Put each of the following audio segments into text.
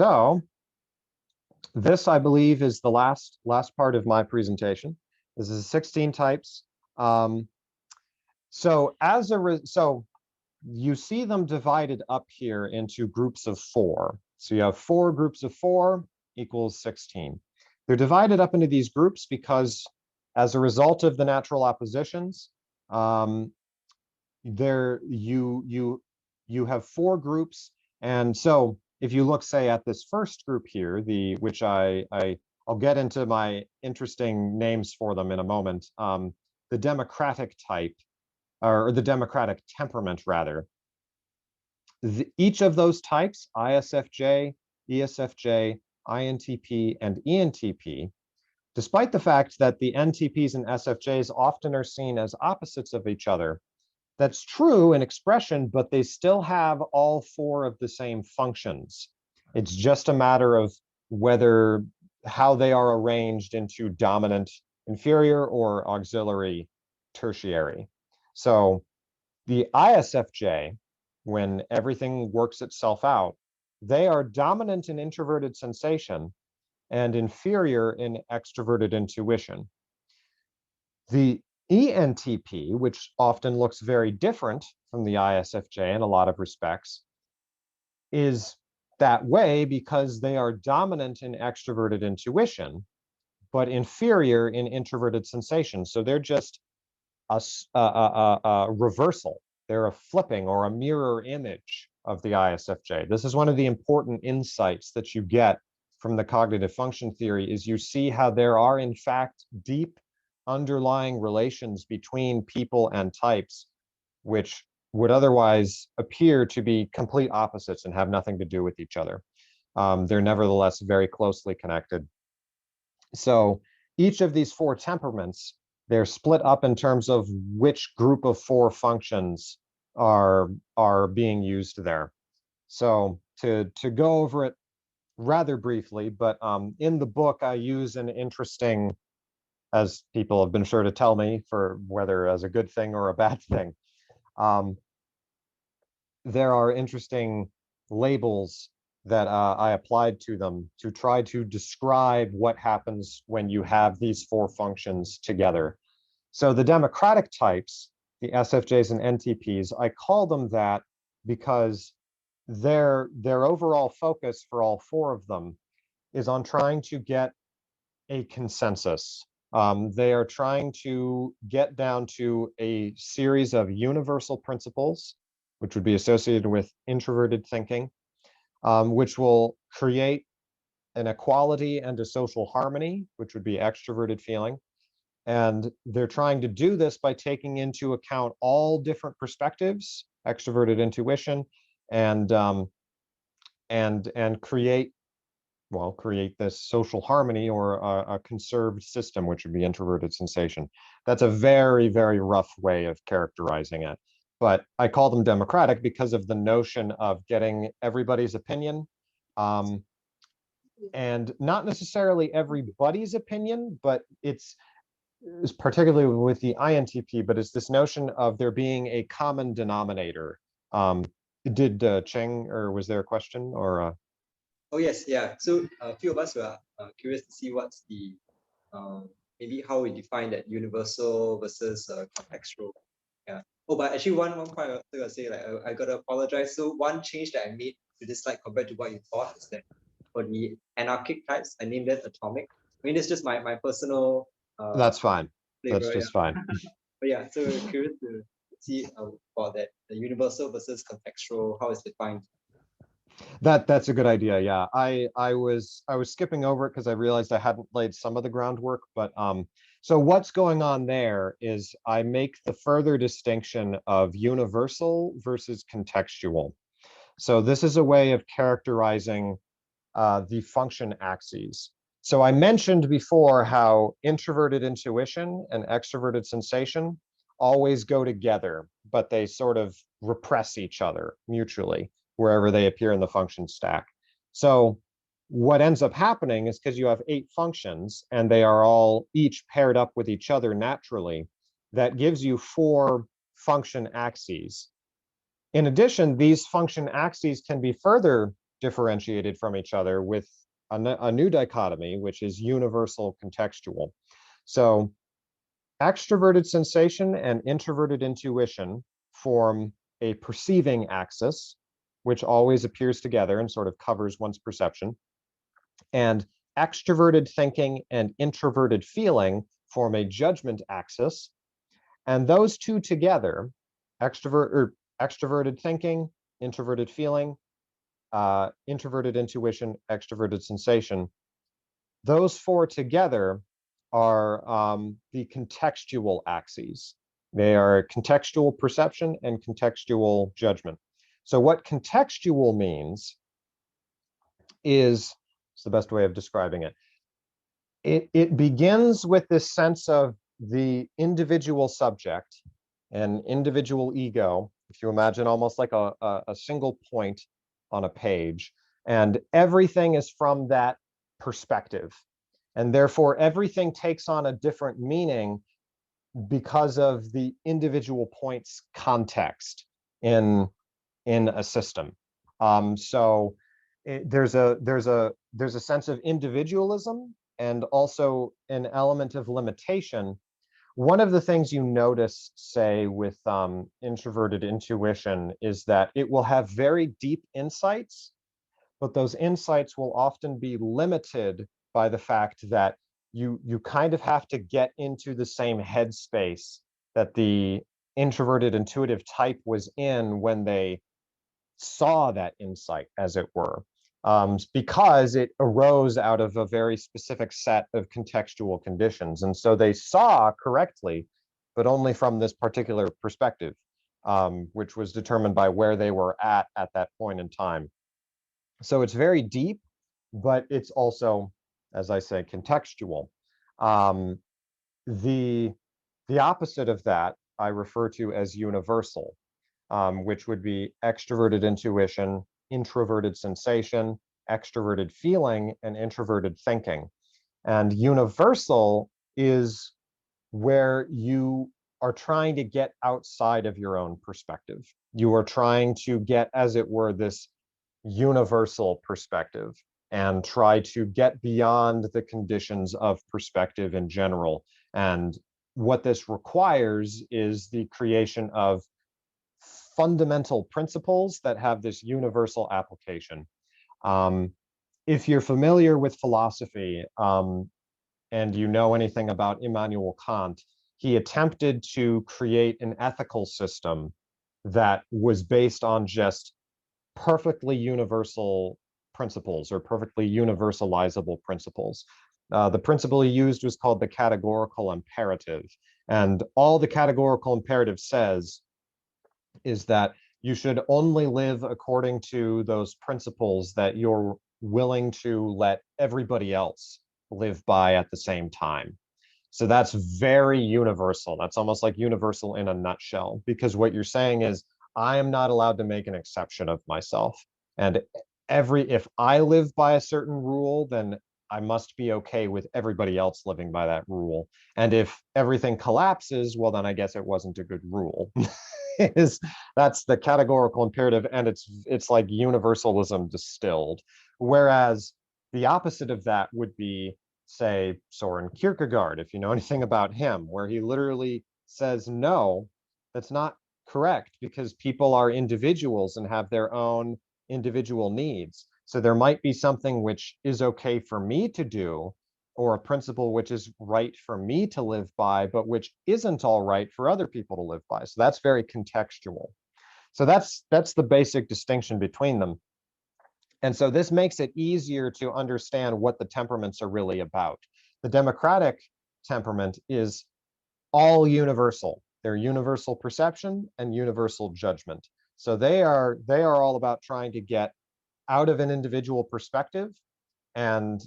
So this, I believe, is the last part of my presentation. This is 16 types. So you see them divided up here into groups of 4. So you have 4 groups of 4 equals 16. They're divided up into these groups because as a result of the natural oppositions, you have 4 groups. And so if you look, say, at this first group here, which I'll get into my interesting names for them in a moment, the democratic type, or the democratic temperament, rather. Each of those types, ISFJ, ESFJ, INTP, and ENTP, despite the fact that the NTPs and SFJs often are seen as opposites of each other, that's true in expression, but they still have all 4 of the same functions. It's just a matter of how they are arranged into dominant, inferior, or auxiliary, tertiary. So the ISFJ, when everything works itself out, they are dominant in introverted sensation and inferior in extroverted intuition. The ENTP, which often looks very different from the ISFJ in a lot of respects, is that way because they are dominant in extroverted intuition, but inferior in introverted sensation. So they're just a reversal. They're a flipping or a mirror image of the ISFJ. This is one of the important insights that you get from the cognitive function theory, is you see how there are, in fact, deep underlying relations between people and types, which would otherwise appear to be complete opposites and have nothing to do with each other. They're nevertheless very closely connected. So each of these 4 temperaments, they're split up in terms of which group of 4 functions are being used there. So to go over it rather briefly, but in the book I use an interesting, as people have been sure to tell me, for whether as a good thing or a bad thing, there are interesting labels that I applied to them to try to describe what happens when you have these 4 functions together. So the democratic types, the SFJs and NTPs, I call them that because their overall focus for all 4 of them is on trying to get a consensus. They are trying to get down to a series of universal principles, which would be associated with introverted thinking, which will create an equality and a social harmony, which would be extroverted feeling. And they're trying to do this by taking into account all different perspectives, extroverted intuition, and create this social harmony, or a conserved system, which would be introverted sensation. That's a very, very rough way of characterizing it. But I call them democratic because of the notion of getting everybody's opinion, and not necessarily everybody's opinion, but it's particularly with the INTP, but it's this notion of there being a common denominator. Did Cheng, or was there a question, or? Oh yes, yeah. So a few of us were curious to see what's the maybe how we define that universal versus contextual. Yeah. Oh, but actually one point I was gonna say, like I gotta apologize. So one change that I made to this slide compared to what you thought is that for the anarchic types, I named it atomic. I mean, it's just my personal. That's fine. Flavor, that's just fine. But yeah, so we're curious to see about that, the universal versus contextual, how it's defined. That's a good idea. Yeah, I was skipping over it because I realized I hadn't laid some of the groundwork. But so what's going on there is I make the further distinction of universal versus contextual. So this is a way of characterizing the function axes. So I mentioned before how introverted intuition and extroverted sensation always go together, but they sort of repress each other mutually wherever they appear in the function stack. So what ends up happening is, because you have 8 functions and they are all each paired up with each other naturally, that gives you 4 function axes. In addition, these function axes can be further differentiated from each other with a new dichotomy, which is universal contextual. So extroverted sensation and introverted intuition form a perceiving axis, which always appears together and sort of covers one's perception. And extroverted thinking and introverted feeling form a judgment axis. And those two together, extroverted thinking, introverted feeling, introverted intuition, extroverted sensation, those four together are the contextual axes. They are contextual perception and contextual judgment. So what contextual means is, it's the best way of describing it. It begins with this sense of the individual subject and individual ego, if you imagine almost like a single point on a page, and everything is from that perspective. And therefore, everything takes on a different meaning because of the individual point's context in a system. So there's a sense of individualism and also an element of limitation. One of the things you notice, say, with introverted intuition is that it will have very deep insights, but those insights will often be limited by the fact that you kind of have to get into the same headspace that the introverted intuitive type was in when they saw that insight, as it were, because it arose out of a very specific set of contextual conditions. And so they saw correctly, but only from this particular perspective, which was determined by where they were at that point in time. So it's very deep, but it's also, as I say, contextual. Um, the opposite of that I refer to as universal, which would be extroverted intuition, introverted sensation, extroverted feeling, and introverted thinking. And universal is where you are trying to get outside of your own perspective. You are trying to get, as it were, this universal perspective and try to get beyond the conditions of perspective in general. And what this requires is the creation of fundamental principles that have this universal application. If you're familiar with philosophy and you know anything about Immanuel Kant, he attempted to create an ethical system that was based on just perfectly universal principles or perfectly universalizable principles. The principle he used was called the categorical imperative. And all the categorical imperative says is that you should only live according to those principles that you're willing to let everybody else live by at the same time. So that's very universal. That's almost like universal in a nutshell, because what you're saying is, I am not allowed to make an exception of myself. And if I live by a certain rule, then I must be okay with everybody else living by that rule. And if everything collapses, well, then I guess it wasn't a good rule. That's the categorical imperative, and it's like universalism distilled. Whereas the opposite of that would be, say, Soren Kierkegaard, if you know anything about him, where he literally says, no, that's not correct, because people are individuals and have their own individual needs. So there might be something which is okay for me to do, or a principle which is right for me to live by, but which isn't all right for other people to live by. So that's very contextual. So that's the basic distinction between them. And so this makes it easier to understand what the temperaments are really about. The democratic temperament is all universal. They're universal perception and universal judgment. So they are all about trying to get out of an individual perspective and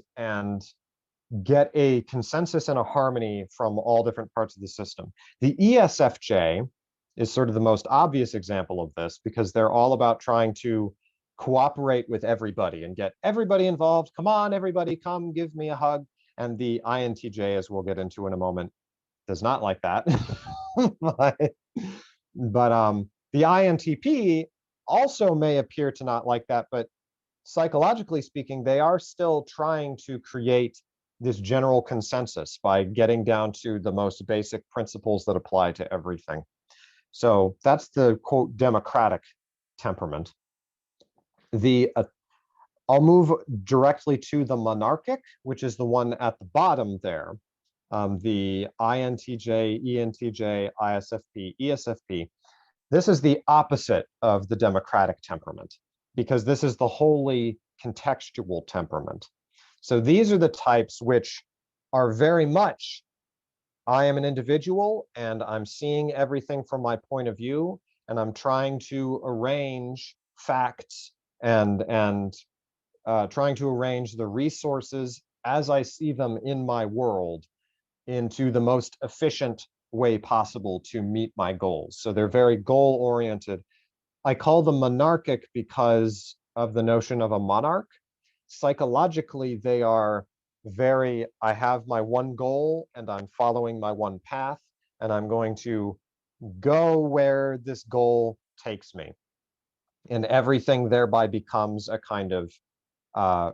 get a consensus and a harmony from all different parts of the system. The ESFJ is sort of the most obvious example of this, because they're all about trying to cooperate with everybody and get everybody involved. Come on, everybody, come give me a hug. And the INTJ, as we'll get into in a moment, does not like that. but the INTP also may appear to not like that, but psychologically speaking, they are still trying to create this general consensus by getting down to the most basic principles that apply to everything. So that's the quote democratic temperament. I'll move directly to the monarchic, which is the one at the bottom there. The INTJ, ENTJ, ISFP, ESFP. This is the opposite of the democratic temperament, because this is the wholly contextual temperament. So these are the types which are very much, I am an individual and I'm seeing everything from my point of view, and I'm trying to arrange facts and trying to arrange the resources as I see them in my world into the most efficient way possible to meet my goals. So they're very goal oriented. I call them monarchic because of the notion of a monarch. Psychologically, they are very, I have my one goal and I'm following my one path, and I'm going to go where this goal takes me. And everything thereby becomes a kind of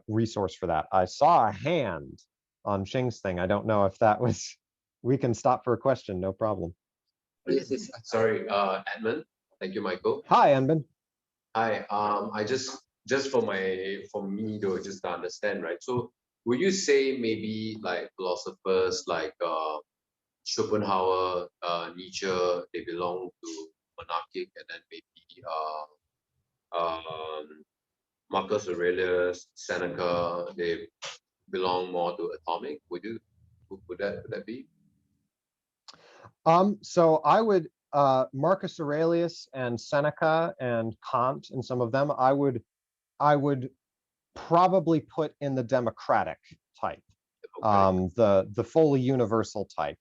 resource for that. I saw a hand on Ching's thing. I don't know if that was, we can stop for a question, no problem. Yes. Sorry, Edmund. Thank you, Michael. Hi, Edmund. Hi. I just for me to just understand, right? So would you say maybe like philosophers like Schopenhauer, Nietzsche, they belong to monarchic, and then maybe Marcus Aurelius, Seneca, they belong more to atomic? Would that be? So I would Marcus Aurelius and Seneca and Kant and some of them, I would probably put in the democratic type, the fully universal type.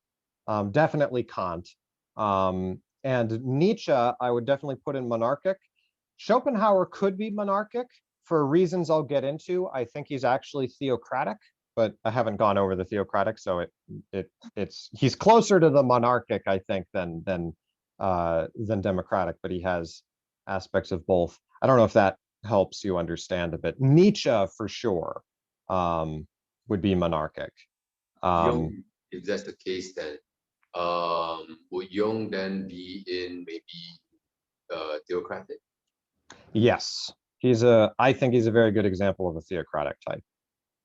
Definitely Kant. And Nietzsche, I would definitely put in monarchic. Schopenhauer could be monarchic for reasons I'll get into. I think he's actually theocratic, but I haven't gone over the theocratic, so he's closer to the monarchic, I think, than democratic, but he has aspects of both. I don't know if that helps you understand a bit. Nietzsche, for sure, would be monarchic. Jung, if that's the case, then would Jung then be in maybe theocratic? Yes, I think he's a very good example of a theocratic type.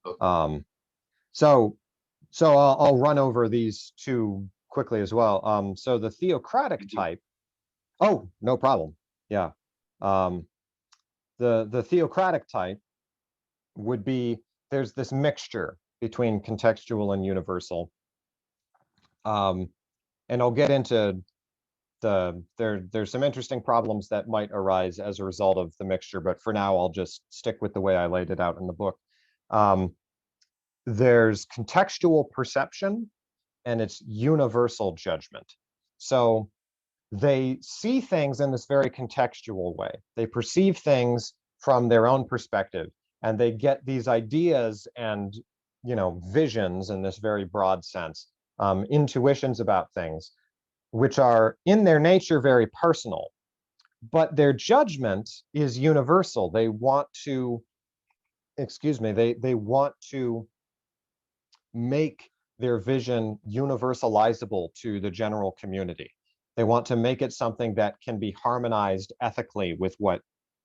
Okay. So I'll run over these two quickly as well. So the theocratic type, oh, no problem. Yeah. The theocratic type would be, there's this mixture between contextual and universal. And I'll get into there's some interesting problems that might arise as a result of the mixture, but for now I'll just stick with the way I laid it out in the book. There's contextual perception and it's universal judgment. So they see things in this very contextual way. They perceive things from their own perspective, and they get these ideas and visions in this very broad sense, intuitions about things, which are in their nature very personal, but their judgment is universal. They want to, they want to make their vision universalizable to the general community. They want to make it something that can be harmonized ethically with what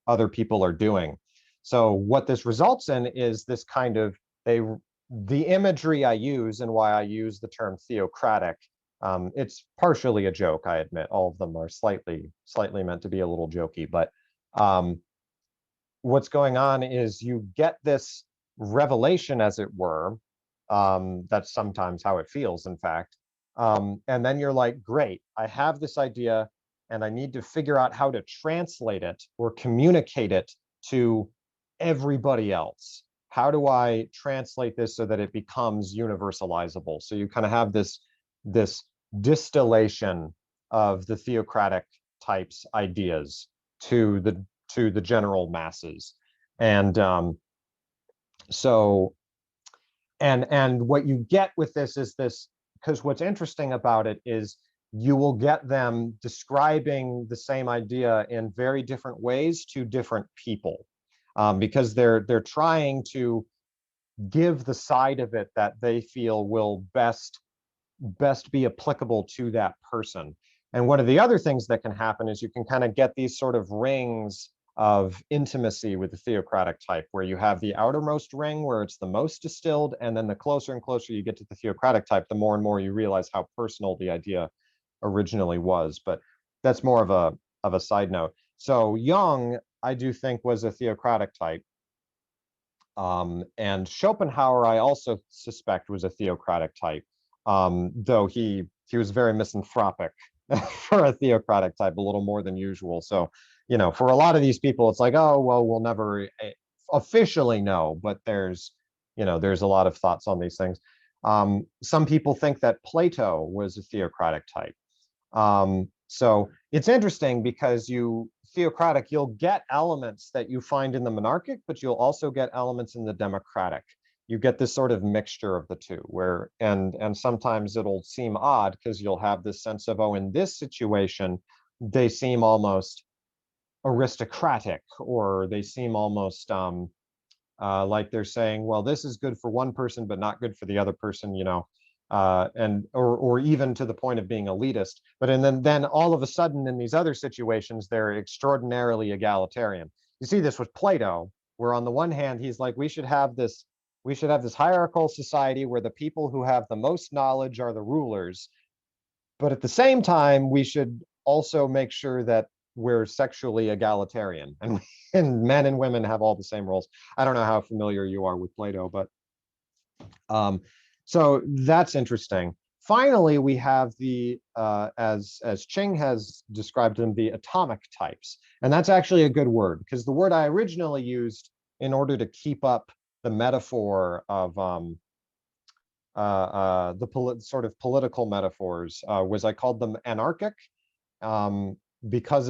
other people are doing. So what this results in is this kind of, the imagery I use and why I use the term theocratic, it's partially a joke, I admit. All of them are slightly meant to be a little jokey, but what's going on is you get this revelation, as it were. That's sometimes how it feels, in fact. And then you're like, great, I have this idea and I need to figure out how to translate it or communicate it to everybody else. How do I translate this so that it becomes universalizable? So you kind of have this distillation of the theocratic types ideas to the general masses. And and what you get with this is this, because what's interesting about it is you will get them describing the same idea in very different ways to different people. because they're trying to give the side of it that they feel will best be applicable to that person. And one of the other things that can happen is you can kind of get these sort of rings of intimacy with the theocratic type, where you have the outermost ring where it's the most distilled, and then the closer and closer you get to the theocratic type, the more and more you realize how personal the idea originally was. But that's more of a side note. So Jung, I do think, was a theocratic type. And Schopenhauer, I also suspect, was a theocratic type, though he was very misanthropic for a theocratic type, a little more than usual. So, for a lot of these people, it's like, oh, well, we'll never officially know, but there's a lot of thoughts on these things. Some people think that Plato was a theocratic type. So it's interesting because theocratic, you'll get elements that you find in the monarchic, but you'll also get elements in the democratic. You get this sort of mixture of the two, and sometimes it'll seem odd because you'll have this sense of, oh, in this situation, they seem almost aristocratic, or they seem almost like they're saying, well, this is good for one person, but not good for the other person, or even to the point of being elitist. But then all of a sudden in these other situations, they're extraordinarily egalitarian. You see this with Plato, where on the one hand, he's like, we should have this hierarchical society where the people who have the most knowledge are the rulers. But at the same time, we should also make sure that we're sexually egalitarian, and men and women have all the same roles. I don't know how familiar you are with Plato, but so that's interesting. Finally, we have the, as Ching has described them, the atomic types. And that's actually a good word, because the word I originally used in order to keep up the metaphor of sort of political metaphors was, I called them anarchic, because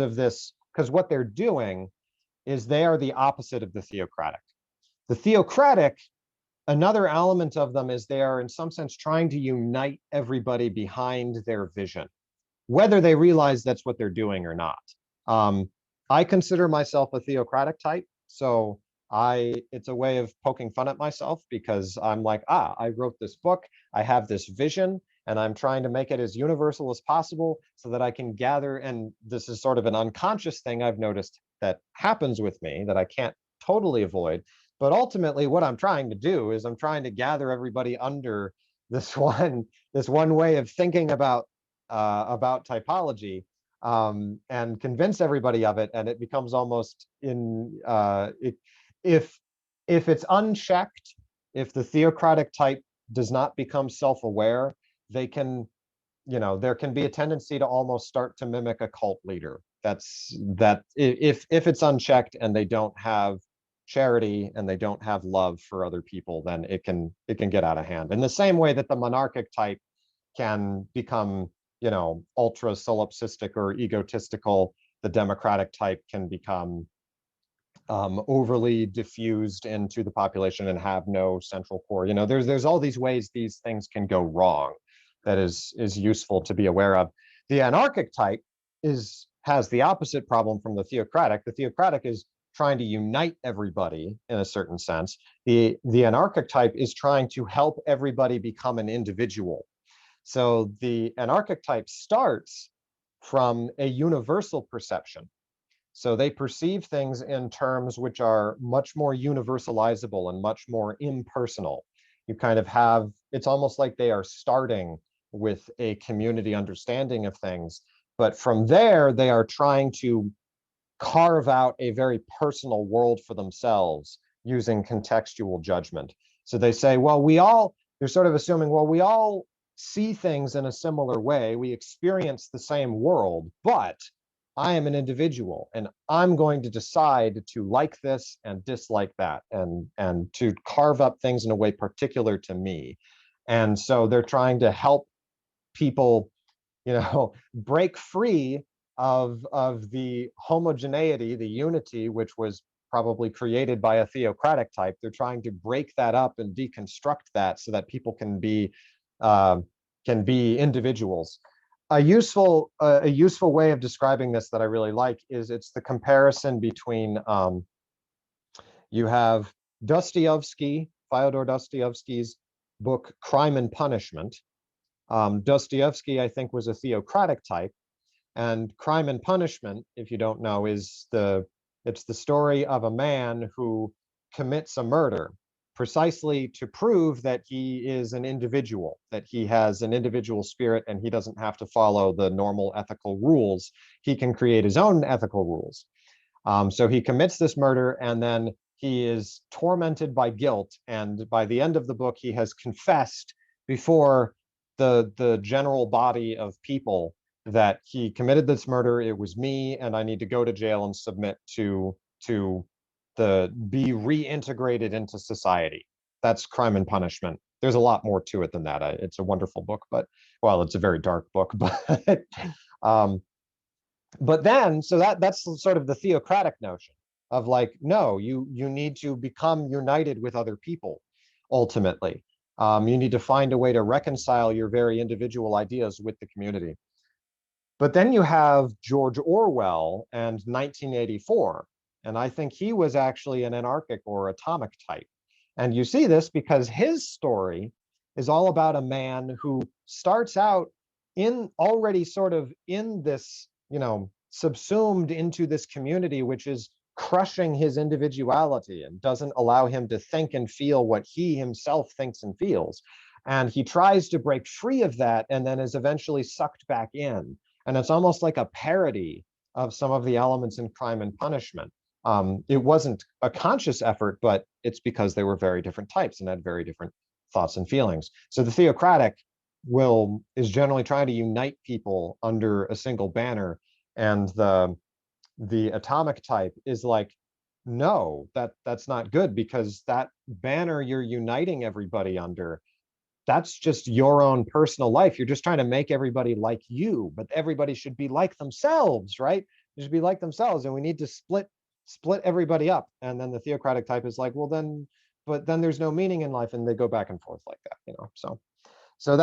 what they're doing is they are the opposite of the theocratic. The theocratic, another element of them is they are in some sense trying to unite everybody behind their vision, whether they realize that's what they're doing or not. I consider myself a theocratic type, so it's a way of poking fun at myself, because I'm like, I wrote this book, I have this vision, and I'm trying to make it as universal as possible so that I can gather, and this is sort of an unconscious thing I've noticed that happens with me that I can't totally avoid. But ultimately, what I'm trying to do is I'm trying to gather everybody under this one way of thinking about typology, and convince everybody of it, and it becomes almost if it's unchecked, if the theocratic type does not become self-aware, there can be a tendency to almost start to mimic a cult leader. If it's unchecked and they don't have charity and they don't have love for other people, then it can get out of hand. In the same way that the monarchic type can become, ultra solipsistic or egotistical, the democratic type can become overly diffused into the population and have no central core. There's all these ways these things can go wrong that is useful to be aware of. The anarchic type has the opposite problem from the theocratic. The theocratic is trying to unite everybody in a certain sense. The anarchic type is trying to help everybody become an individual. So the anarchic type starts from a universal perception. So they perceive things in terms which are much more universalizable and much more impersonal. You kind of have, it's almost like they are starting with a community understanding of things, but from there, they are trying to carve out a very personal world for themselves using contextual judgment. So they say, well, they're sort of assuming, well, we all see things in a similar way. We experience the same world, but I am an individual and I'm going to decide to like this and dislike that, and to carve up things in a way particular to me. And so they're trying to help people, break free of the homogeneity, the unity, which was probably created by a theocratic type. They're trying to break that up and deconstruct that so that people can be individuals. A useful way of describing this that I really like is it's the comparison between You have Dostoevsky, Fyodor Dostoevsky's book Crime and Punishment. Dostoevsky, I think, was a theocratic type, and Crime and Punishment, if you don't know, it's the story of a man who commits a murder precisely to prove that he is an individual, that he has an individual spirit and he doesn't have to follow the normal ethical rules. He can create his own ethical rules. So he commits this murder, and then he is tormented by guilt. And by the end of the book, he has confessed before the general body of people that he committed this murder. It was me, and I need to go to jail and submit to be reintegrated into society. That's Crime and Punishment. There's a lot more to it than that. It's a wonderful book, but well, it's a very dark book, but then, so that's sort of the theocratic notion of like, no, you need to become united with other people, ultimately. You need to find a way to reconcile your very individual ideas with the community. But then you have George Orwell and 1984, and I think he was actually an anarchic or atomic type. And you see this because his story is all about a man who starts out already sort of in this, subsumed into this community, which is crushing his individuality and doesn't allow him to think and feel what he himself thinks and feels. And he tries to break free of that and then is eventually sucked back in. And it's almost like a parody of some of the elements in Crime and Punishment. It wasn't a conscious effort, but it's because they were very different types and had very different thoughts and feelings. So the theocratic is generally trying to unite people under a single banner, and the atomic type is like, no, that's not good, because that banner you're uniting everybody under, that's just your own personal life. You're just trying to make everybody like you, but everybody should be like themselves, right? They should be like themselves, and we need to split everybody up. And then the theocratic type is like, well, then there's no meaning in life, and they go back and forth like that, So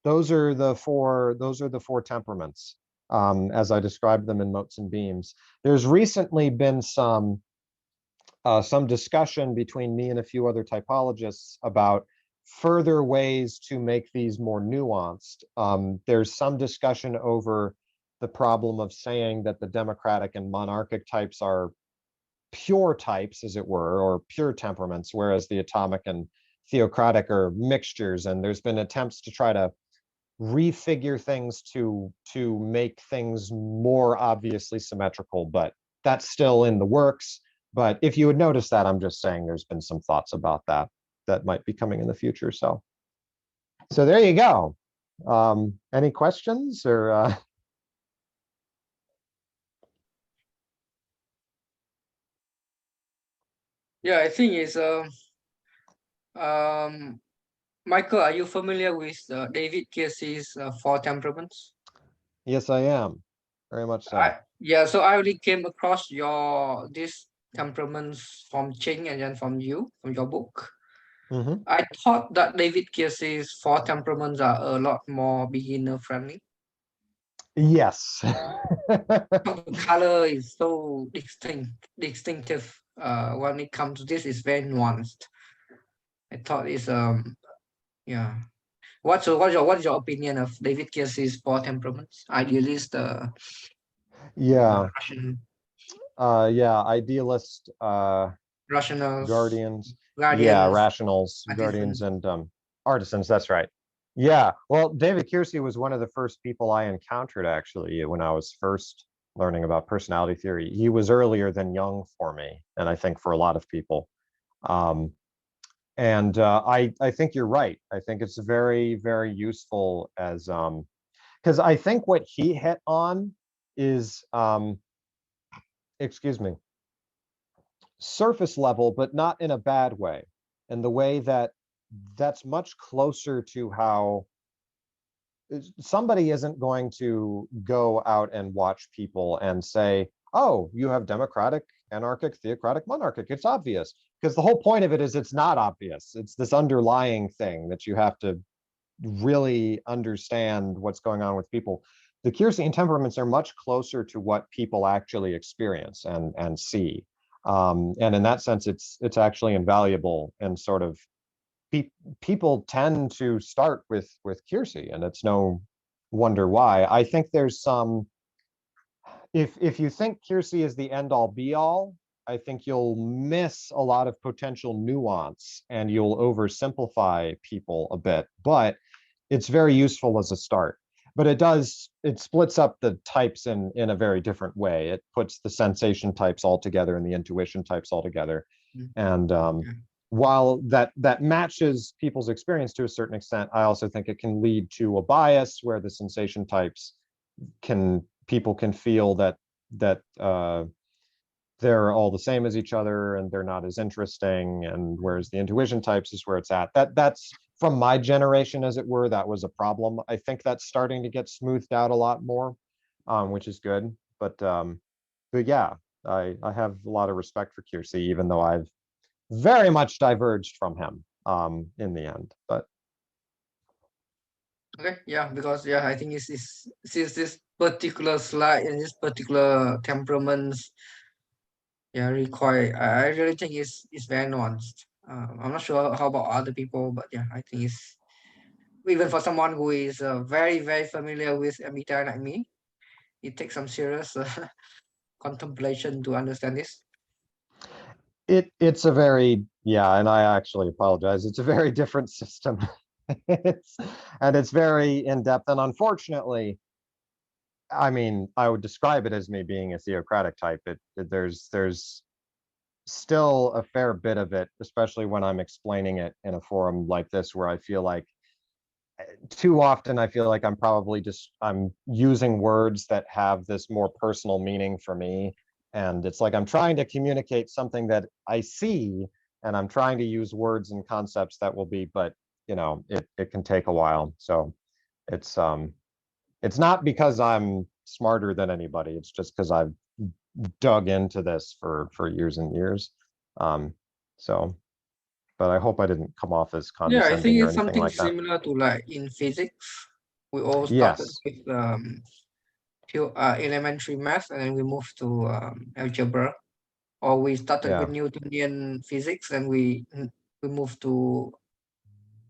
those are the four temperaments, as I described them in Motes and Beams. There's recently been some discussion between me and a few other typologists about further ways to make these more nuanced. There's some discussion over the problem of saying that the democratic and monarchic types are pure types, as it were, or pure temperaments, whereas the atomic and theocratic are mixtures. And there's been attempts to try to refigure things to make things more obviously symmetrical, but that's still in the works. But if you would notice that, I'm just saying there's been some thoughts about that might be coming in the future. So there you go. Any questions or? Yeah, I think it's Michael, are you familiar with David Keirsey's Four Temperaments? Yes, I am. Very much so. So I already came across these temperaments from Ching and then from your book. Mm-hmm. I thought that David Keirsey's Four Temperaments are a lot more beginner friendly. Yes. The color is so distinctive. When it comes to this, it's very nuanced. I thought it's yeah. What's your opinion of David Keirsey's Four Temperaments? Idealist, yeah. Rational. Idealist, Rationals. Guardians. Guardians. Yeah, rationals, Artisans. guardians, and artisans. That's right. Yeah. Well, David Keirsey was one of the first people I encountered, actually, when I was first learning about personality theory. He was earlier than Jung for me, and I think for a lot of people. And I think you're right. I think it's very, very useful as because I think what he hit on is excuse me, surface level, but not in a bad way. And the way that's much closer to how somebody isn't going to go out and watch people and say, oh, you have democratic, anarchic, theocratic, monarchic. It's obvious. Because the whole point of it is it's not obvious. It's this underlying thing that you have to really understand what's going on with people. The Keirsey temperaments are much closer to what people actually experience and see. And in that sense, it's actually invaluable, and sort of people tend to start with Keirsey, and it's no wonder why. I think there's some, if you think Keirsey is the end all be all, I think you'll miss a lot of potential nuance and you'll oversimplify people a bit, but it's very useful as a start. But it splits up the types in a very different way. It puts the sensation types all together and the intuition types all together. And while that matches people's experience to a certain extent, I also think it can lead to a bias where the sensation types people can feel that they're all the same as each other and they're not as interesting, and whereas the intuition types is where it's at. That's from my generation, as it were, that was a problem. I think that's starting to get smoothed out a lot more, which is good. But yeah, I have a lot of respect for Keirsey, even though I've very much diverged from him in the end. But Okay, yeah, because I think it's since this particular slide and this particular temperaments, require. I really think it's very nuanced. I'm not sure how about other people, but yeah, I think it's even for someone who is very very familiar with MBTI like me, it takes some serious contemplation to understand this. it's a very, yeah, and I actually apologize. It's a very different system. It's very in-depth, and unfortunately, I mean, I would describe it as me being a theocratic type. There's still a fair bit of it, especially when I'm explaining it in a forum like this, where I feel like too often I feel like I'm using words that have this more personal meaning for me. And it's like I'm trying to communicate something that I see, and I'm trying to use words and concepts that will be, but it can take a while. So it's not because I'm smarter than anybody. It's just because I've dug into this for years and years. So, but I hope I didn't come off as Yeah, I think condescending or it's anything something like that. similar to like in physics. We all started Yes. with pure elementary math, and then we moved to algebra, or we started with Yeah. Newtonian physics, and we moved to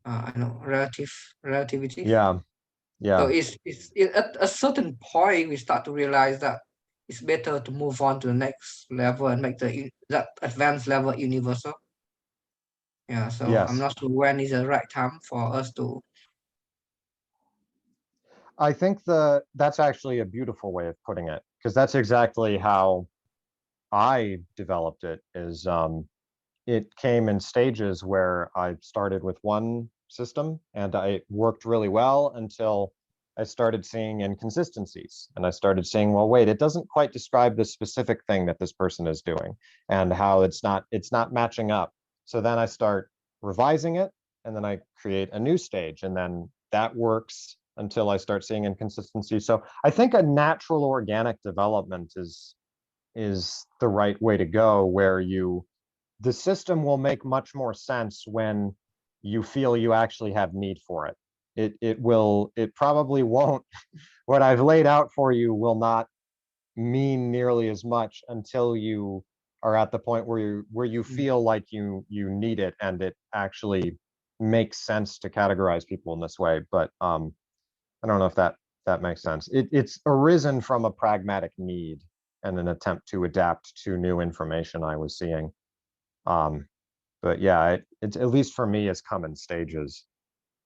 I know relativity. Yeah. So Yeah. at a certain point we start to realize that it's better to move on to the next level and make that advanced level universal. Yeah, so I'm Yes. not sure when is the right time for us to. I think that's actually a beautiful way of putting it, because that's exactly how I developed it. Is it came in stages where I started with one system and I worked really well until I started seeing inconsistencies, and I started saying, well, wait, it doesn't quite describe the specific thing that this person is doing, and how it's not matching up. So then I start revising it, and then I create a new stage, and then that works until I start seeing inconsistency. So I think a natural organic development is the right way to go, where the system will make much more sense when you feel you actually have need for it. It probably won't, what I've laid out for you will not mean nearly as much until you are at the point where you feel like you need it, and it actually makes sense to categorize people in this way. But I don't know if that makes sense. It's arisen from a pragmatic need and an attempt to adapt to new information I was seeing. But yeah, it's, at least for me, it's come in stages.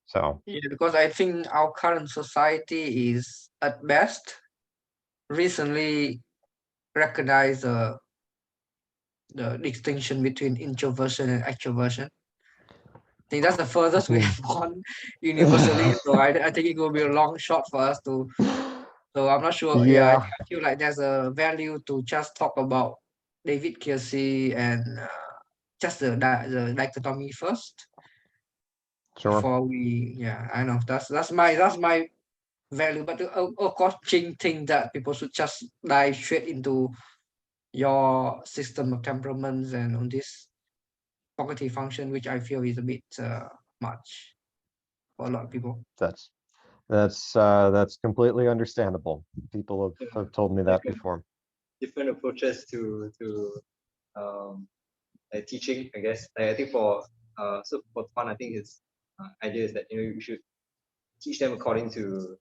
So Yeah, because I think our current society is at best recently recognized the distinction between introversion and extroversion. I think that's the furthest we have gone universally. So I think it will be a long shot for us to. So I'm not sure. Yeah, yeah, I feel like there's a value to just talk about David Keirsey and just the dichotomy first sure. before we. Yeah, I know that's my value. But of course, Ching think that people should just dive straight into your system of temperaments and on this cognitive function, which I feel is a bit much for a lot of people. That's completely understandable. People have told me that before. Different approaches to teaching, I guess. Like, I think for so for fun, I think his idea is that you should teach them according to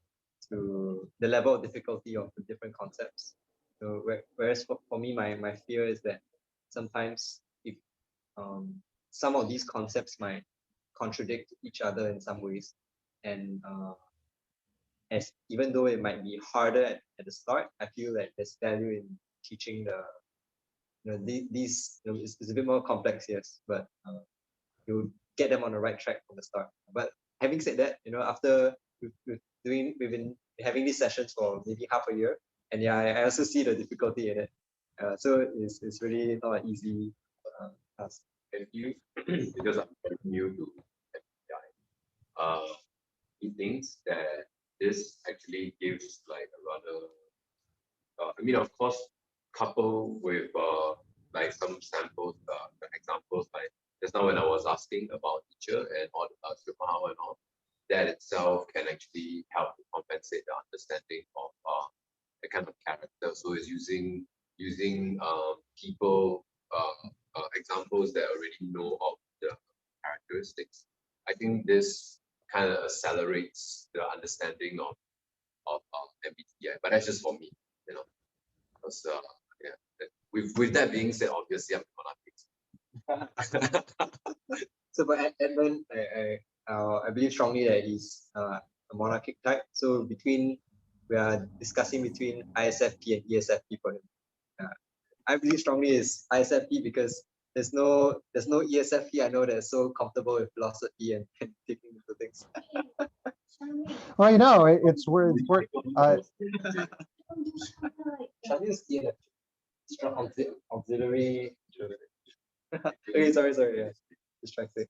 the level of difficulty of the different concepts. So whereas for me, my fear is that sometimes if some of these concepts might contradict each other in some ways, and as even though it might be harder at the start, I feel that there's value in teaching these it's a bit more complex, yes, but you get them on the right track from the start. But having said that, after we've been having these sessions for maybe half a year, and yeah, I also see the difficulty in it. So it's really not an easy task. And you, because I'm very new to MBTI, he thinks that this actually gives like a rather, I mean, of course, coupled with like some samples, examples, like just now when I was asking about teacher and all the superpower and all, that itself can actually help to compensate the understanding of the kind of character. So it's using people examples that already know of the characteristics. I think this kind of accelerates the understanding of MBTI, but that's just for me, because yeah. With that being said, obviously I'm gonna fix. So, but Edmund, I believe strongly that he's a monarchic type. So we are discussing between ISFP and ESFP for him. I believe strongly is ISFP because there's no ESFP I know that's so comfortable with philosophy and taking into things. Well, it's where Shani is ENFP. Strong auxiliary. Okay, sorry, yeah. Distracted.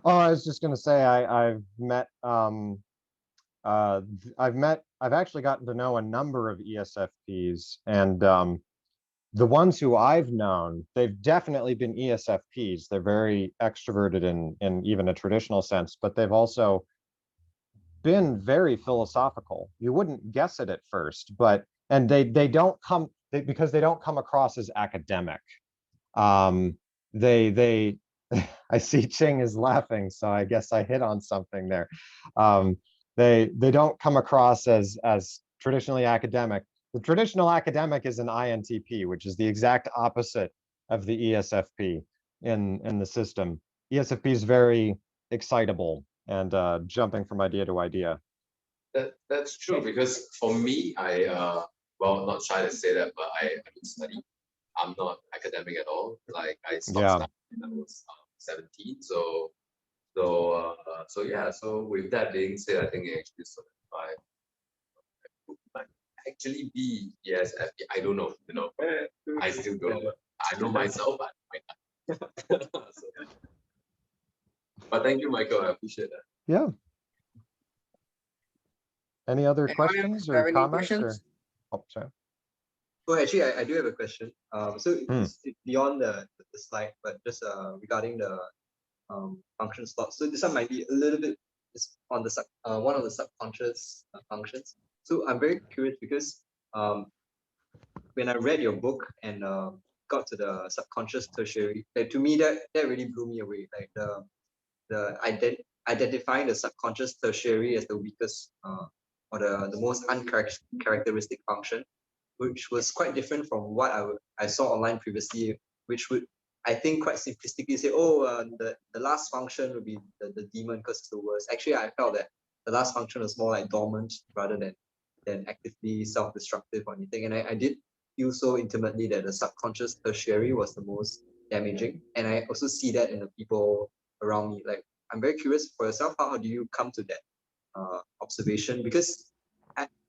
Oh, I was just going to say I've actually gotten to know a number of ESFPs, and the ones who I've known, they've definitely been ESFPs. They're very extroverted in even a traditional sense, but they've also been very philosophical. You wouldn't guess it at first, and they don't come because they don't come across as academic. They I see Ching is laughing, so I guess I hit on something there. They don't come across as traditionally academic. The traditional academic is an INTP, which is the exact opposite of the ESFP in the system. ESFP is very excitable and jumping from idea to idea. That's true, because for me, I well, not shy to say that, but I don't study. I'm not academic at all. Like I stopped studying when I was 17. So yeah. So with that being said, I think it actually solidified. Might actually be ESFP. I don't know. I still don't know. I know myself, but I might not. But thank you, Michael. I appreciate that. Yeah. Any other questions or comments? Oh, sorry. Oh, actually, I do have a question. So it's beyond the slide, but just regarding the function slots. So this one might be a little bit on the one of the subconscious functions. So I'm very curious because when I read your book and got to the subconscious tertiary, like, to me that really blew me away. Like the identifying the subconscious tertiary as the weakest or the most uncharacteristic function, which was quite different from what I saw online previously, which would, I think, quite simplistically say, the last function would be the demon because it's the worst. Actually, I felt that the last function was more like dormant rather than actively self-destructive or anything. And I did feel so intimately that the subconscious tertiary was the most damaging. And I also see that in the people around me. Like, I'm very curious for yourself, how do you come to that observation? Because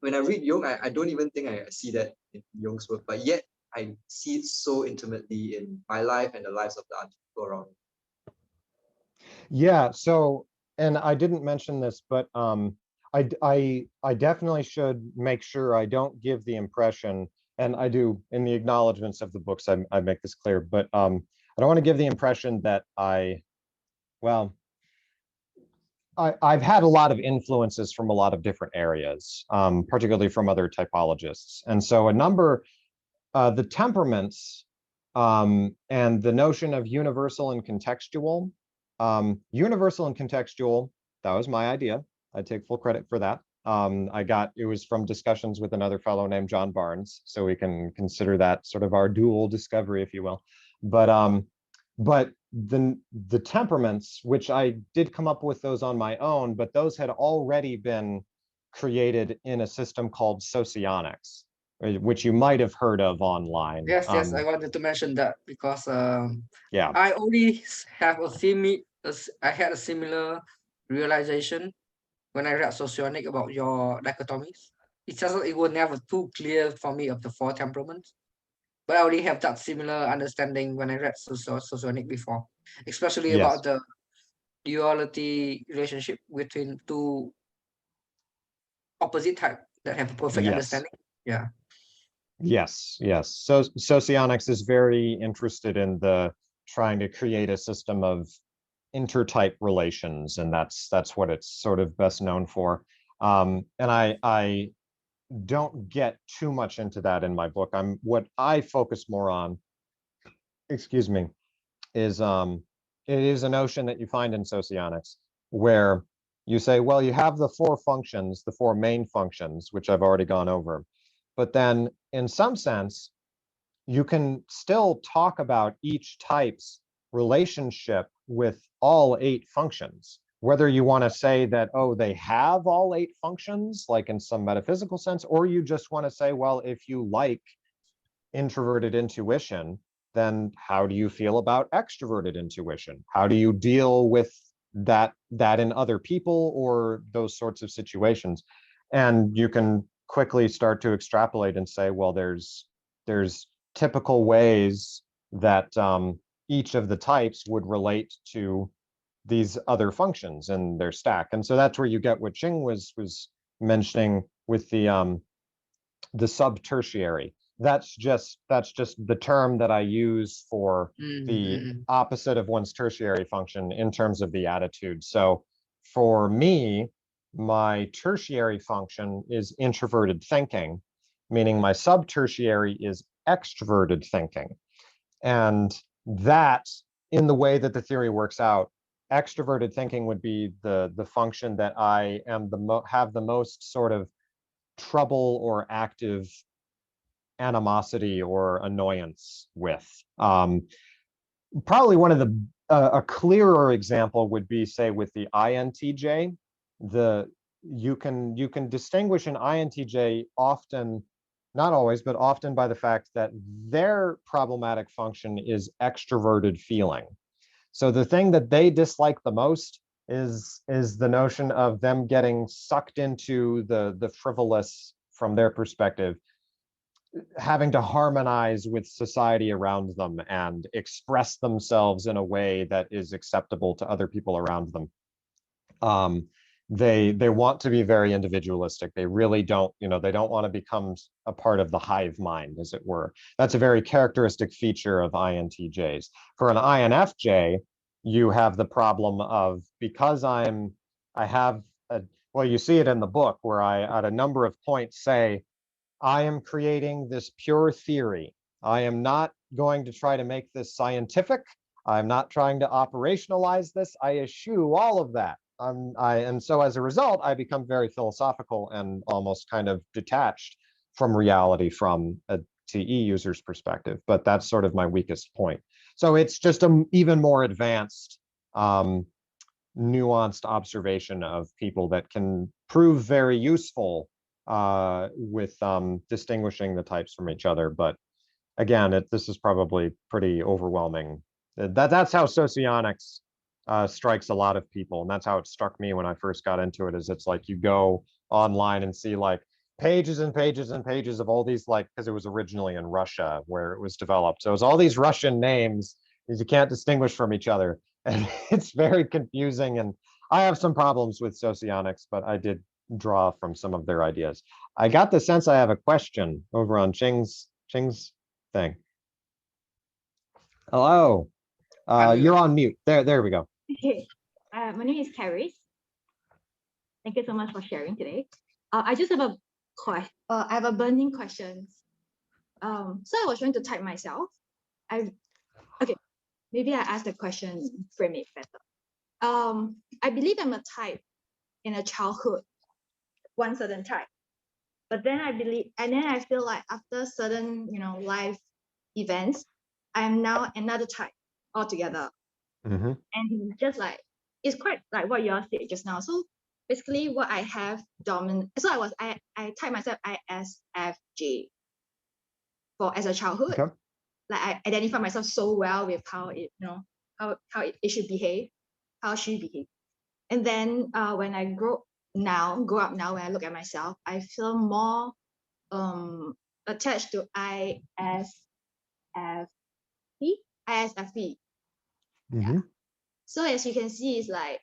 when I read Jung, I don't even think I see that in Jung's work, but yet I see it so intimately in my life and the lives of the other people around me. Yeah, so, and I didn't mention this, but I definitely should make sure I don't give the impression, and I do in the acknowledgements of the books, I make this clear, but I don't want to give the impression that I've had a lot of influences from a lot of different areas, particularly from other typologists. And so the temperaments and the notion of universal and contextual. Universal and contextual, that was my idea. I take full credit for that. It was from discussions with another fellow named John Barnes, so we can consider that sort of our dual discovery, if you will. But the temperaments, which I did come up with those on my own, but those had already been created in a system called socionics, which you might have heard of online. Yes, I wanted to mention that because Yeah. I only have I had a similar realization when I read socionic about your dichotomies. It's just it was never too clear for me of the 4 temperaments. But I already have that similar understanding when I read socionic before, especially Yes. about the duality relationship between 2 opposite type that have a perfect Yes. understanding. Yeah. Yes, yes. So socionics is very interested in the trying to create a system of intertype relations, and that's what it's sort of best known for. And I don't get too much into that in my book. What I focus more on, excuse me, is it is a notion that you find in socionics where you say, well, you have the 4 functions, the 4 main functions, which I've already gone over. But then in some sense, you can still talk about each type's relationship with all 8 functions. Whether you want to say that, oh, they have all 8 functions, like in some metaphysical sense, or you just want to say, well, if you like introverted intuition, then how do you feel about extroverted intuition? How do you deal with that in other people or those sorts of situations? And you can quickly start to extrapolate and say, well, there's typical ways that each of the types would relate to these other functions in their stack. And so that's where you get what Jing was mentioning with the sub-tertiary. That's just the term that I use for the opposite of one's tertiary function in terms of the attitude. So for me, my tertiary function is introverted thinking, meaning my sub-tertiary is extroverted thinking. And that, in the way that the theory works out, extroverted thinking would be the function that I am have the most sort of trouble or active animosity or annoyance with. Probably one of the a clearer example would be, say, with the INTJ. You can distinguish an INTJ often, not always, but often by the fact that their problematic function is extroverted feeling. So the thing that they dislike the most is the notion of them getting sucked into the frivolous, from their perspective, having to harmonize with society around them and express themselves in a way that is acceptable to other people around them. They want to be very individualistic. They really don't, they don't want to become a part of the hive mind, as it were. That's a very characteristic feature of INTJs. For an INFJ, you have the problem of, because well, you see it in the book where I, at a number of points, say, I am creating this pure theory. I am not going to try to make this scientific. I'm not trying to operationalize this. I eschew all of that. And so as a result, I become very philosophical and almost kind of detached from reality from a TE user's perspective. But that's sort of my weakest point. So it's just an even more advanced, nuanced observation of people that can prove very useful with distinguishing the types from each other. But again, this is probably pretty overwhelming. That's how socionics strikes a lot of people, and that's how it struck me when I first got into it. Is it's like you go online and see like pages and pages and pages of all these, like, because it was originally in Russia where it was developed, so it was all these Russian names that you can't distinguish from each other, and it's very confusing. And I have some problems with socionics, but I did draw from some of their ideas. I got the sense I have a question over on Ching's thing. Hello. You're on mute. There we go. Okay. My name is Caris. Thank you so much for sharing today. I just have I have a burning question So I was trying to type myself. Okay, maybe I asked the question, frame it better. I believe I'm a type in a childhood, one certain type. But then I feel like after certain, life events, I'm now another type altogether. Mm-hmm. And just like, it's quite like what you all said just now. So basically what I have dominant, so I type myself ISFJ as a childhood. Okay. Like I identify myself so well with how it, how it should behave, how she behave. And then when I grow up now, when I look at myself, I feel more attached to ISFP. Mm-hmm. So as you can see, it's like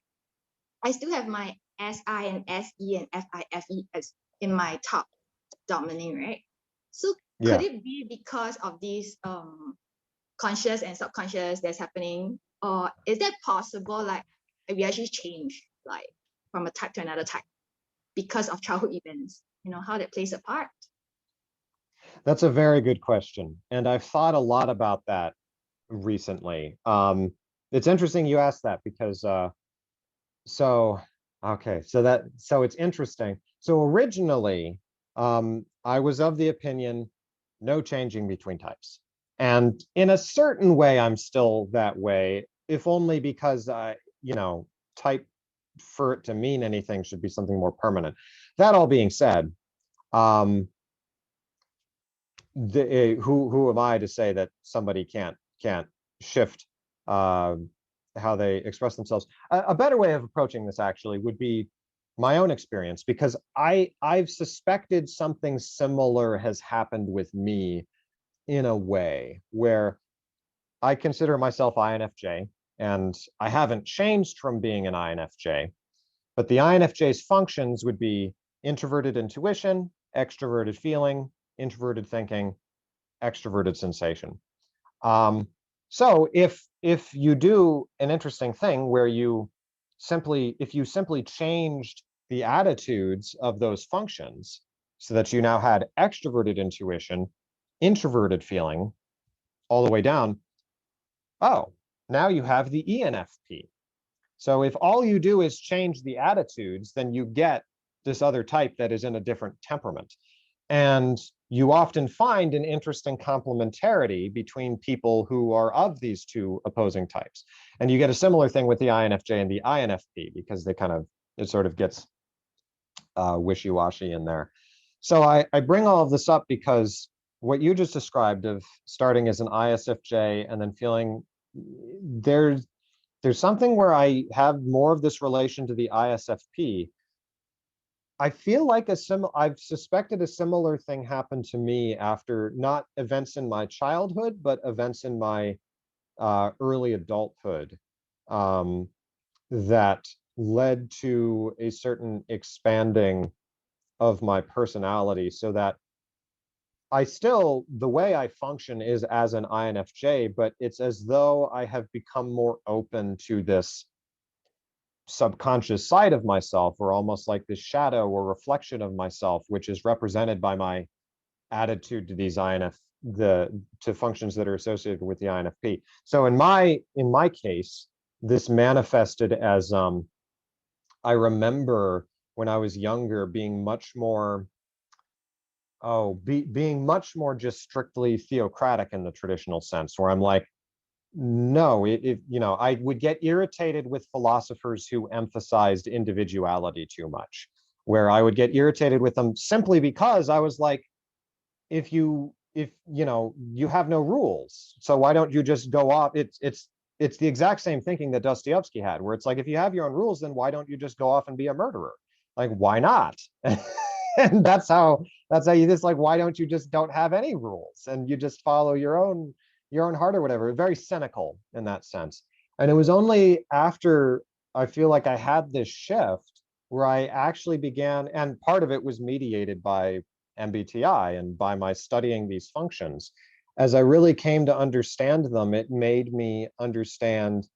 I still have my SI and SE and FIFE as in my top dominant, right? So Yeah. could it be because of these conscious and subconscious that's happening, or is that possible? Like we actually change like from a type to another type because of childhood events. How that plays a part. That's a very good question, and I've thought a lot about that recently. It's interesting you asked that because so it's interesting. So originally, I was of the opinion no changing between types, and in a certain way, I'm still that way, if only because type for it to mean anything should be something more permanent. That all being said, who am I to say that somebody can't shift how they express themselves? A better way of approaching this actually would be my own experience, because I've suspected something similar has happened with me in a way where I consider myself INFJ, and I haven't changed from being an INFJ, but the INFJ's functions would be introverted intuition, extroverted feeling, introverted thinking, extroverted sensation. So if you do an interesting thing where if you simply changed the attitudes of those functions so that you now had extroverted intuition, introverted feeling, all the way down, oh, now you have the ENFP. So if all you do is change the attitudes, then you get this other type that is in a different temperament. And you often find an interesting complementarity between people who are of these two opposing types. And you get a similar thing with the INFJ and the INFP, because it sort of gets wishy-washy in there. So I bring all of this up because what you just described of starting as an ISFJ and then feeling there's something where I have more of this relation to the ISFP. I feel like I've suspected a similar thing happened to me after not events in my childhood, but events in my early adulthood that led to a certain expanding of my personality, so that the way I function is as an INFJ, but it's as though I have become more open to this subconscious side of myself, or almost like this shadow or reflection of myself, which is represented by my attitude to these to functions that are associated with the INFP. So in my case, this manifested as I remember when I was younger being much more being much more just strictly theocratic in the traditional sense, where I'm like, no, I would get irritated with philosophers who emphasized individuality too much, where I would get irritated with them simply because I was like, if you have no rules, so why don't you just go off? It's the exact same thinking that Dostoevsky had, where it's like, if you have your own rules, then why don't you just go off and be a murderer? Like, why not? And that's how you just like, why don't you just don't have any rules and you just follow your own heart or whatever. Very cynical in that sense. And it was only after I feel like I had this shift where I actually began, and part of it was mediated by MBTI and by my studying these functions. As I really came to understand them, it made me understand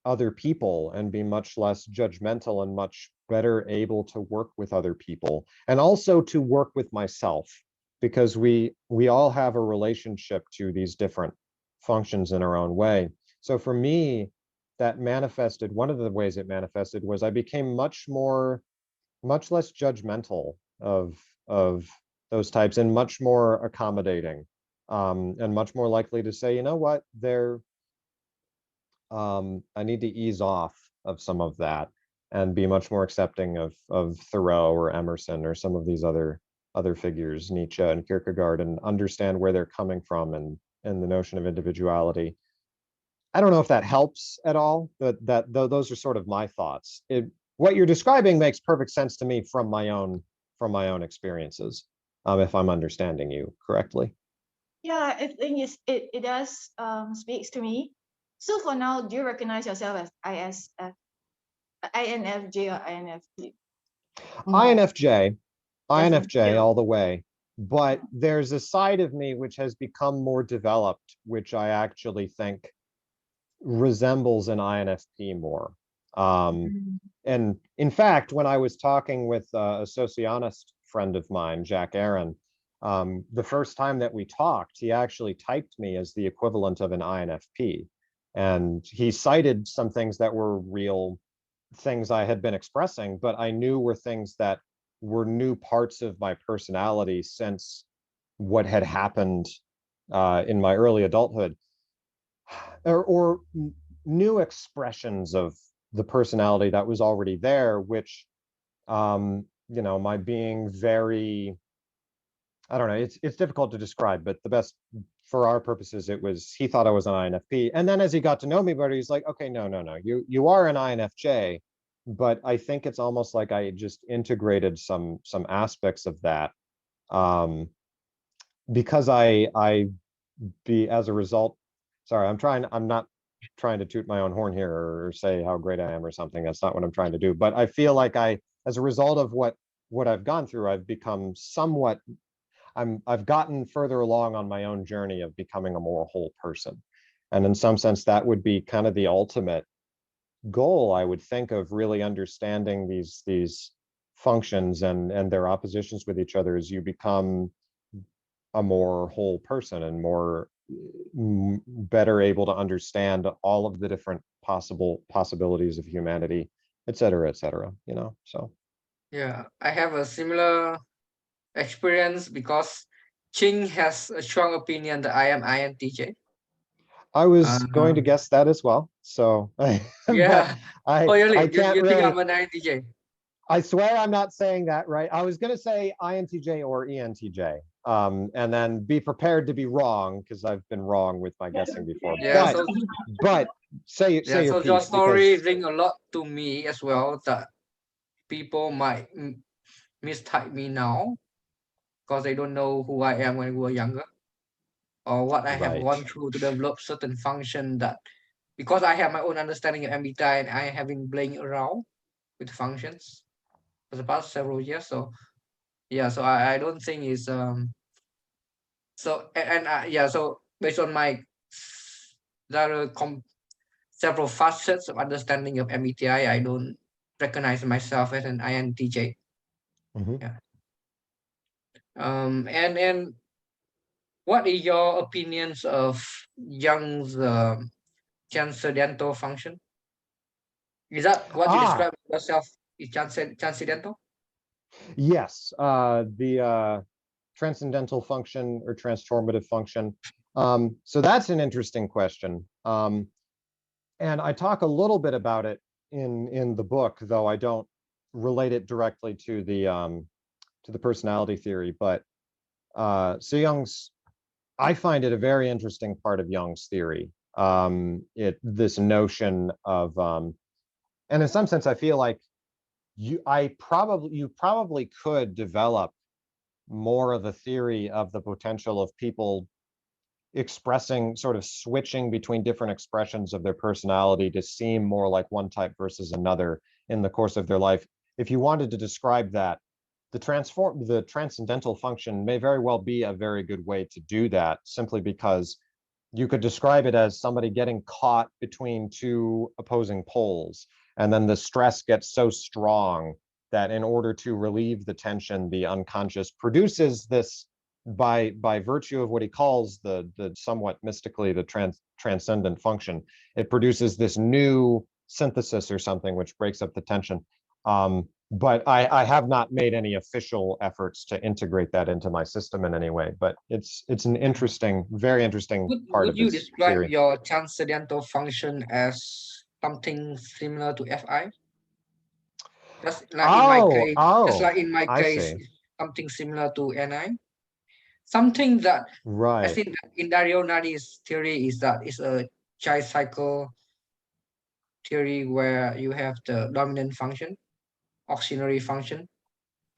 other people and be much less judgmental and much better able to work with other people, and also to work with myself. because we all have a relationship to these different functions in our own way. So for me, that manifested, one of the ways it manifested was I became much less judgmental of those types, and much more accommodating, and much more likely to say, you know what, I need to ease off of some of that and be much more accepting of Thoreau or Emerson or some of these other figures, Nietzsche and Kierkegaard, and understand where they're coming from, and the notion of individuality. I don't know if that helps at all, but those are sort of my thoughts. What you're describing makes perfect sense to me from my own experiences, if I'm understanding you correctly. Yeah, I think it does speaks to me. So for now, do you recognize yourself as INFJ or INFP? INFJ, Definitely. all the way. But there's a side of me which has become more developed, which I actually think resembles an INFP more. And in fact, when I was talking with a sociologist friend of mine, Jack Aaron, the first time that we talked, he actually typed me as the equivalent of an INFP. And he cited some things that were real things I had been expressing, but I knew were things that were new parts of my personality since what had happened in my early adulthood, or new expressions of the personality that was already there, which, my being very, I don't know, it's difficult to describe, but the best for our purposes, it was, he thought I was an INFP. And then as he got to know me better, he's like, okay, no, you are an INFJ, but I think it's almost like I just integrated some aspects of that, because as a result, sorry, I'm not trying to toot my own horn here or say how great I am or something. That's not what I'm trying to do. But I feel like as a result of what I've gone through, I've become somewhat, I've gotten further along on my own journey of becoming a more whole person. And in some sense, that would be kind of the ultimate goal, I would think, of really understanding these functions and their oppositions with each other, as you become a more whole person and more better able to understand all of the different possibilities of humanity, et cetera, so. Yeah, I have a similar experience because Ching has a strong opinion that I am INTJ. I was going to guess that as well. So, Yeah. but Really? I can't you really. think I'm an INTJ? I swear I'm not saying that right. I was going to say INTJ or ENTJ, and then be prepared to be wrong, because I've been wrong with my guessing before. Yeah. But say Yeah. your So your piece, story because ring a lot to me as well. That people might mistype me now because they don't know who I am when we were younger, or what I have right. gone through to develop certain function, that because I have my own understanding of MBTI and I have been playing around with functions for the past several years. So yeah, so I don't think it's so yeah, so based on my there are several facets of understanding of MBTI, I don't recognize myself as an INTJ. Mhm. Yeah. And what is your opinions of Jung's transcendental function? Is that what you describe yourself? Is transcendental? Yes, the transcendental function or transformative function. So that's an interesting question. And I talk a little bit about it in the book, though I don't relate it directly to the personality theory. But so I find it a very interesting part of Jung's theory. This notion of, and in some sense, I feel like you probably could develop more of a theory of the potential of people expressing, sort of switching between different expressions of their personality to seem more like one type versus another in the course of their life. If you wanted to describe that, the transcendental function may very well be a very good way to do that, simply because you could describe it as somebody getting caught between two opposing poles, and then the stress gets so strong that in order to relieve the tension, the unconscious produces by virtue of what he calls the somewhat mystically the transcendent function, it produces this new synthesis or something which breaks up the tension. But I have not made any official efforts to integrate that into my system in any way. But it's an interesting, very interesting part Would of you his describe theory. your transcendental function as something similar to Fi? Just like in my case, just like in my I case, see. something similar to Ni. Something that I Right. think that in Dario Nadi's theory is that it's a chi-cycle theory where you have the dominant function, auxiliary function,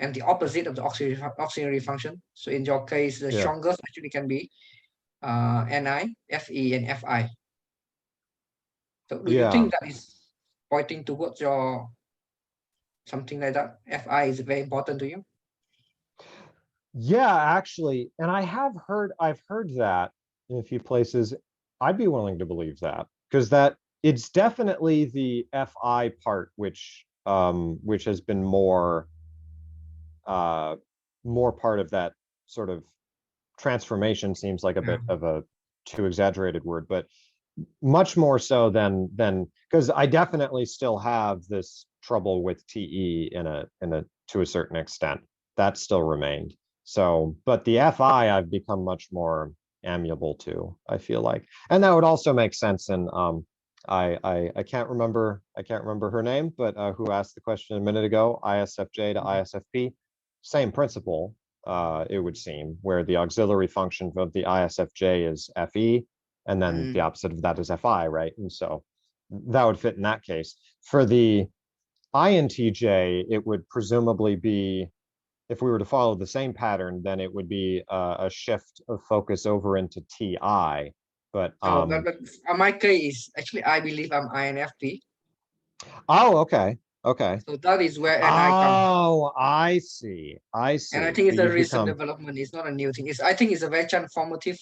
and the opposite of the auxiliary function. So in your case, the Yeah. strongest actually can be Ni, Fe, and Fi. So do you Yeah. think that is pointing towards your something like that? Fi is very important to you? Yeah, actually, and I've heard that in a few places. I'd be willing to believe that, because that it's definitely the Fi part which has been more part of that sort of transformation. Seems like a bit of a too exaggerated word, but much more so than because I definitely still have this trouble with TE in a to a certain extent. That still remained. So, but the Fi I've become much more amiable to, I feel like. And that would also make sense in I can't remember her name, but who asked the question a minute ago, ISFJ to ISFP, same principle, it would seem, where the auxiliary function of the ISFJ is FE, and then the opposite of that is Fi, right? And so that would fit in that case. For the INTJ, it would presumably be, if we were to follow the same pattern, then it would be a shift of focus over into TI. But but my case is actually I believe I'm INFP. Oh, okay. Okay. So that is where Ni comes. Oh, I see. I see. And I think it's a You've recent become, development. It's not a new thing. I think it's a very transformative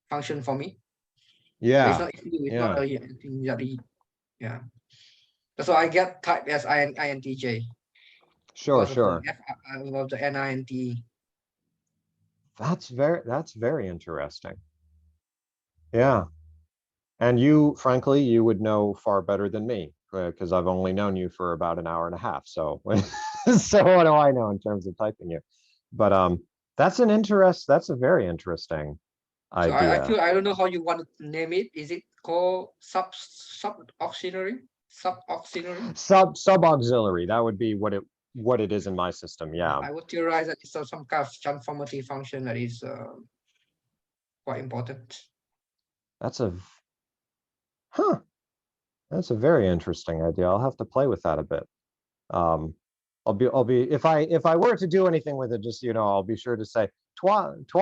function for me. But yeah, it's not new. It's not yeah. a thing that yeah. So I get typed as INTJ Sure, because of the sure. of the NI. That's very interesting. Yeah. And you, frankly, you would know far better than me, because I've only known you for about an hour and a half. So, so what do I know in terms of typing you? But that's a very interesting So I idea. feel I don't know how you want to name it. Is it called sub auxiliary? Sub Sub-auxiliary, that would be what it is in my system. Yeah. I would theorize that it's some kind of transformative function that is quite important. That's a That's a very interesting idea. I'll have to play with that a bit. I'll be if I were to do anything with it, just I'll be sure to say Tuan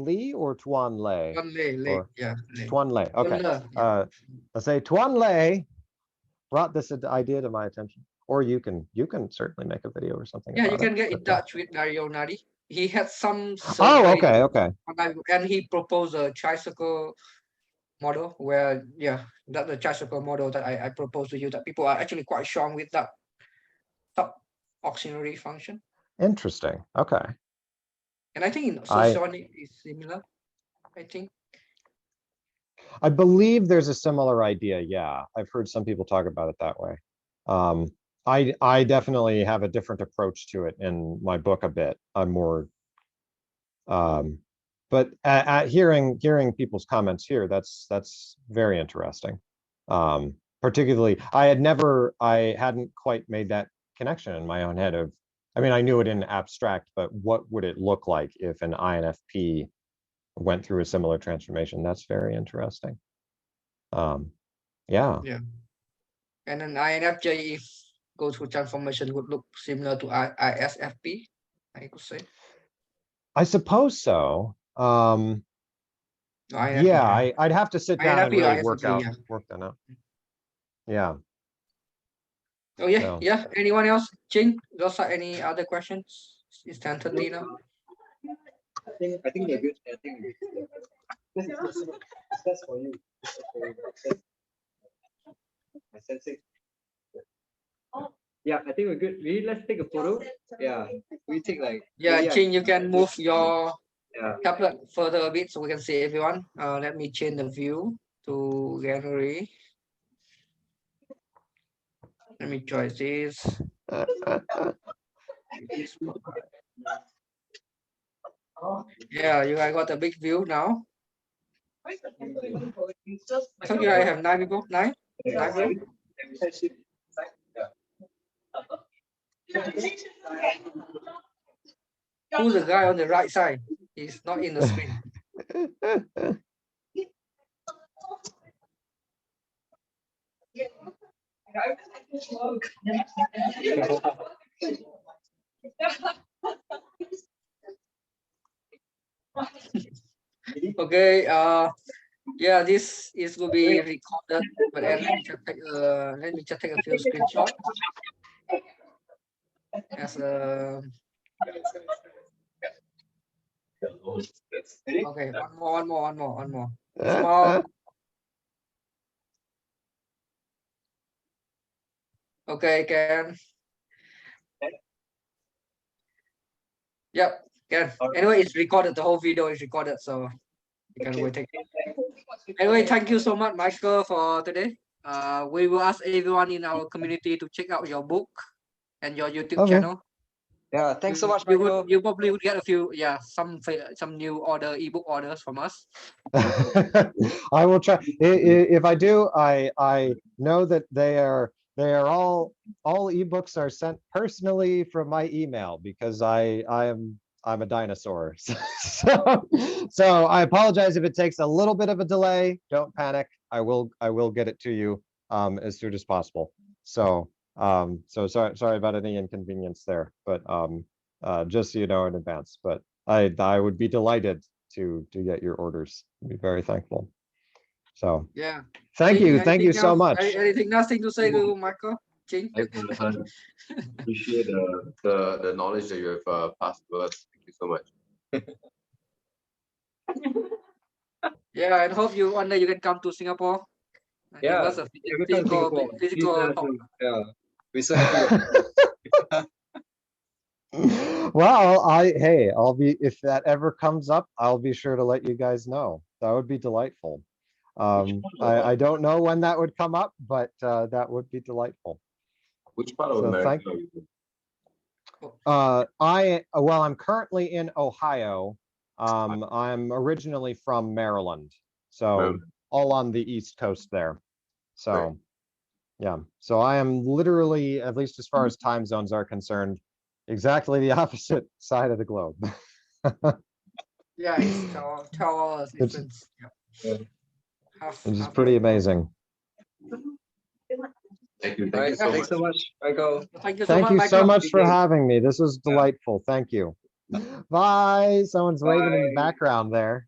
Li or Tuan Lei, or Yeah. Tuan Lei. Okay. Yeah. I'll say Tuan Lei brought this idea to my attention. Or you can certainly make a video or something. Yeah, you about can it, get in but, touch with Dario Nadi. He had some Oh, survey, okay. and he proposed a tricycle model where, that's the tricycle model that I proposed to you, that people are actually quite strong with that sub auxiliary function. Interesting. Okay. And I think in socionic is similar, I think. I believe there's a similar idea. Yeah, I've heard some people talk about it that way. I definitely have a different approach to it in my book a bit. I'm more, but at hearing people's comments here, that's very interesting. Particularly, I hadn't quite made that connection in my own head of, I mean, I knew it in abstract, but what would it look like if an INFP went through a similar transformation? That's very interesting. Yeah. And then INFJ, if go through transformation, would look similar to ISFP, I could say. I suppose so. INFP, Yeah, I'd have to sit down and INFP or really work ISFJ, that out. Yeah. Oh yeah, So. yeah. Anyone else? Jing, those are any other questions? It's 10:30 now. I think they're good. I think that's for you. I sense it. Yeah, I think we're good. Really, let's take a photo. Yeah, we take like. Yeah, maybe I Chin, you can move your Yeah. tablet further a bit so we can see everyone. Let me change the view to gallery. Let me try this. Yeah, you guys got a big view now. So you guys have 9 people, 9? 9 people? Who's the guy on the right side? He's not in the screen. Okay, yeah, this is will be recorded, but then let me just take a few screenshots. As okay, one more. Small. Okay, can. Yep, can. Anyway, it's recorded. The whole video is recorded, so you can wait. Anyway, thank you so much, Michael, for today. We will ask everyone in our community to check out your book and your YouTube channel. Yeah, thanks so much, You Michael. you probably would get a few, some new ebook orders from us. I will try. If I do, I know that they are all ebooks are sent personally from my email because I'm a dinosaur. So I apologize if it takes a little bit of a delay. Don't panic. I will get it to you as soon as possible. So sorry about any inconvenience there, but just so you know in advance. But I would be delighted to get your orders. I'd be very thankful. So yeah, thank you so much. Anything, nothing to say to Michael? Ching? I appreciate the knowledge that you have passed to us. Thank you so much. Yeah, and hope one day you can come to Singapore. And give us a physical talk. Yeah, we're so happy. Well, I'll be, if that ever comes up, I'll be sure to let you guys know. That would be delightful. I don't know when that would come up, but that would be delightful. Which part of So America are you in? I'm currently in Ohio. I'm originally from Maryland, so all on the East Coast there. So Right. yeah, so I am literally, at least as far as time zones are concerned, exactly the opposite side of the globe. Yeah, it's 12 hours difference. Yeah. Which is pretty amazing. Thank you. Thanks so much, Michael. Thank you so Thank much, you Michael. so much for having me. This was delightful. Thank you. Bye. Someone's waving in the background there.